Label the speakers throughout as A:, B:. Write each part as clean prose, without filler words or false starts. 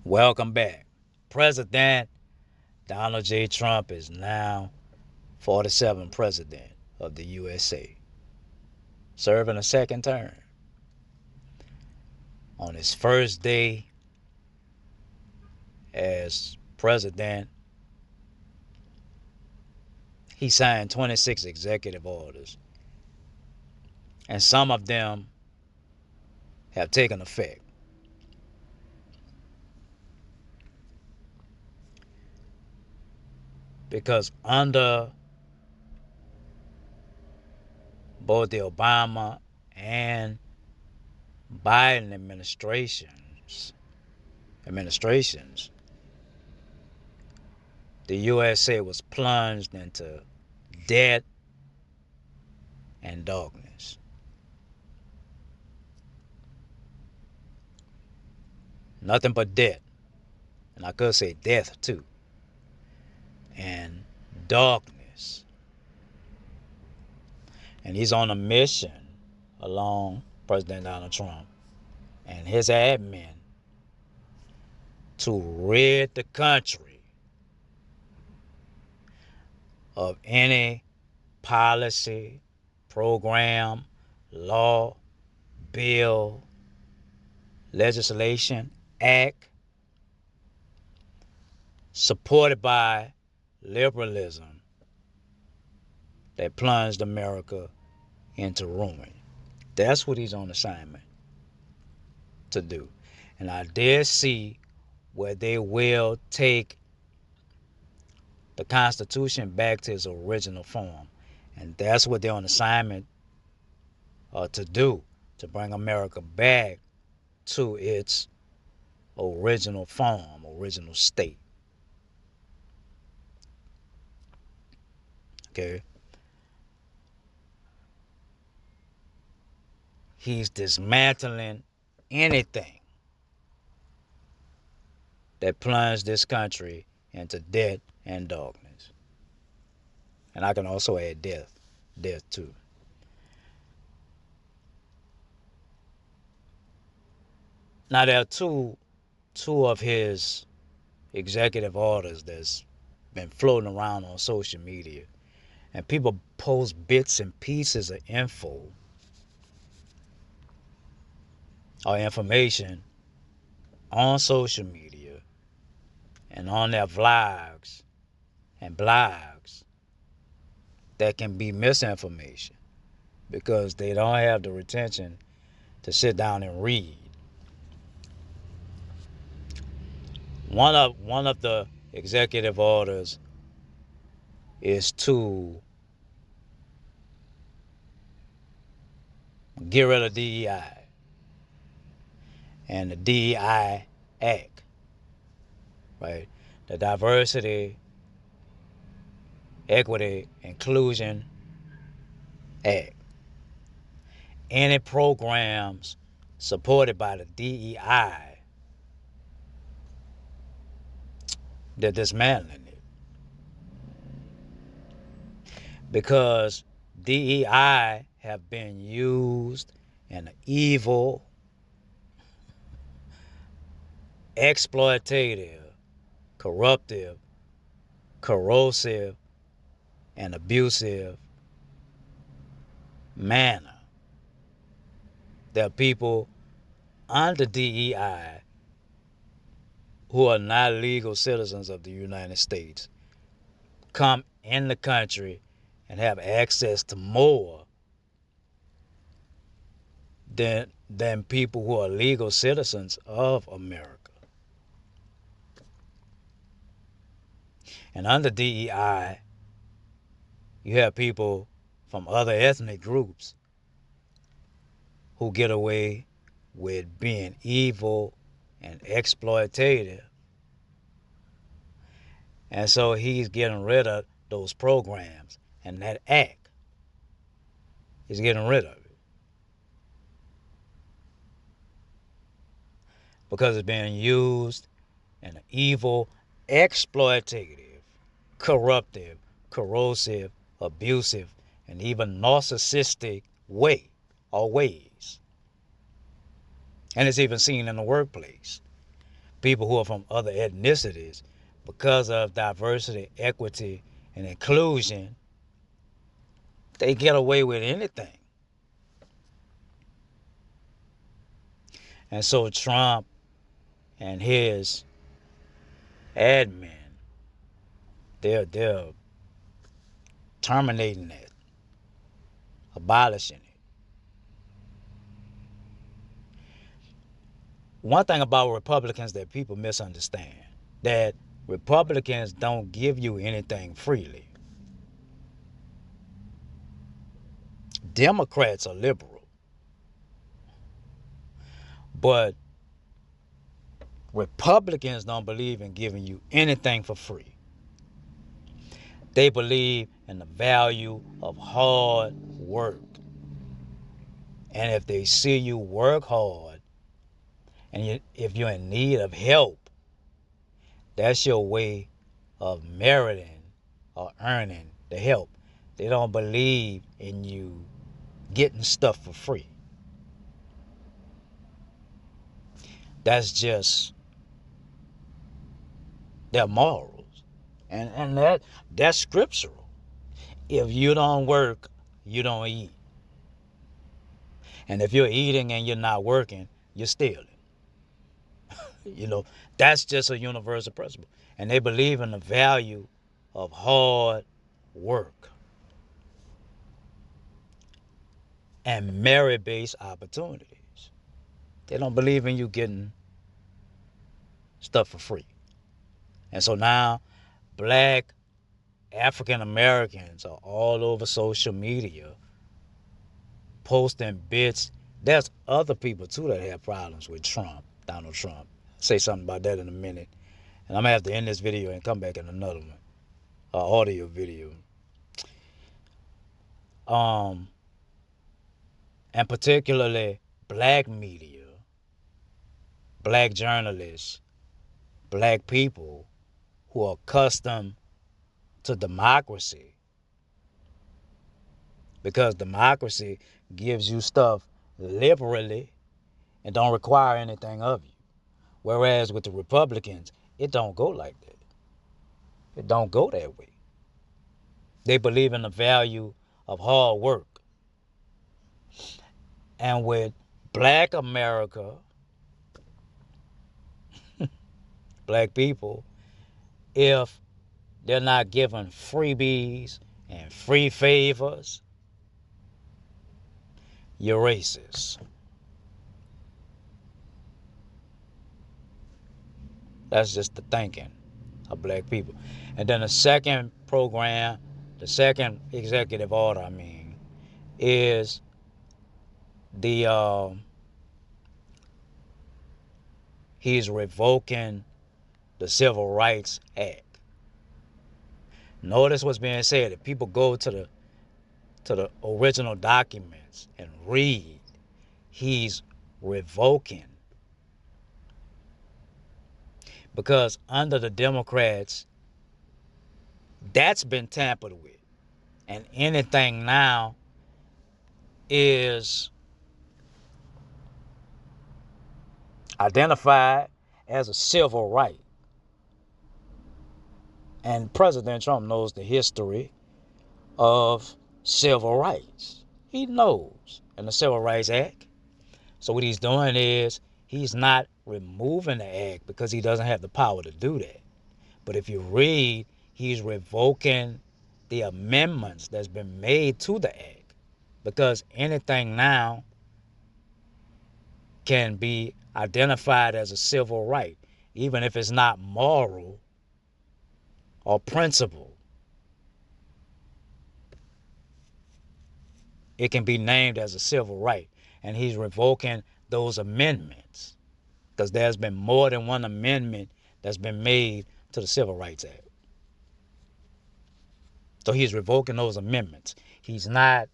A: Welcome back. President Donald J. Trump is now 47th president of the USA, serving a second term. On his first day as president, he signed 26 executive orders, and some of them have taken effect. Because under both the Obama and Biden administrations, the USA was plunged into debt and darkness. Nothing but debt. And I could say death too. And darkness. And he's on a mission along President Donald Trump and his admin to rid the country of any policy, program, law, bill, legislation, act supported by liberalism that plunged America into ruin. That's what he's on assignment to do. And I dare see where they will take the Constitution back to its original form. And that's what they're on assignment to do, to bring America back to its original form, original state. Okay? He's dismantling anything that plunged this country into debt and darkness. And I can also add death too. Now there are two of his executive orders that's been floating around on social media, and people post bits and pieces of info or information on social media and on their vlogs and blogs that can be misinformation because they don't have the retention to sit down and read. One of the executive orders is to get rid of DEI and the DEI Act, right? The Diversity, Equity, Inclusion Act. Any programs supported by the DEI, they're dismantling it. Because DEI have been used in an evil, exploitative, corruptive, corrosive, and abusive manner. There are people under DEI who are not legal citizens of the United States come in the country and have access to more than people who are legal citizens of America. And under DEI, you have people from other ethnic groups who get away with being evil and exploitative. And so he's getting rid of those programs and that act. He's getting rid of it. Because it's being used in an evil, exploitative, corruptive, corrosive, abusive, and even narcissistic way or ways. And it's even seen in the workplace. people who are from other ethnicities, because of diversity, equity, and inclusion, they get away with anything. And so Trump and his admin, they're terminating that, abolishing it. One thing about Republicans that people misunderstand, that Republicans don't give you anything freely. Democrats are liberal, but Republicans don't believe in giving you anything for free. They believe in the value of hard work. And if they see you work hard, and if you're in need of help, that's your way of meriting or earning the help. They don't believe in you getting stuff for free. That's just their morals. And that's scriptural. If you don't work, you don't eat. And if you're eating and you're not working, you're stealing. That's just a universal principle. And they believe in the value of hard work and merit-based opportunities. They don't believe in you getting stuff for free. And so now black African Americans are all over social media posting bits. There's other people too that have problems with Donald Trump. I'll say something about that in a minute. And I'm going to have to end this video and come back in another one, audio video. And particularly black media, black journalists, black people who are accustomed to democracy, because democracy gives you stuff liberally and don't require anything of you. Whereas with the Republicans, it don't go like that. It don't go that way. They believe in the value of hard work. And with black America, black people, if they're not given freebies and free favors, you're racist. That's just the thinking of black people. And then the second program, the second executive order, is he's revoking the Civil Rights Act. Notice what's being said. If people go to the original documents and read, he's revoking. Because under the Democrats, that's been tampered with. And anything now is identified as a civil right. And President Trump knows the history of civil rights. He knows in the Civil Rights Act. So what he's doing is he's not removing the act because he doesn't have the power to do that. But if you read, he's revoking the amendments that's been made to the act, because anything now can be identified as a civil right, even if it's not moral or principle. It can be named as a civil right, and he's revoking those amendments because there's been more than one amendment that's been made to the Civil Rights Act. So he's revoking those amendments. He's not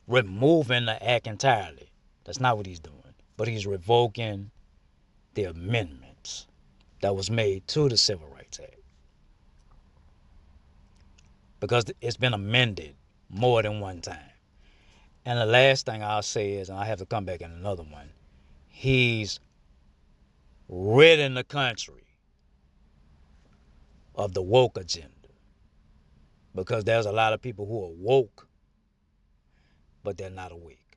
A: removing the act entirely. That's not what he's doing. But he's revoking the amendments that was made to the Civil Rights Act, because it's been amended more than one time. And the last thing I'll say is, and I have to come back in another one, he's ridding the country of the woke agenda. Because there's a lot of people who are woke, but they're not awake.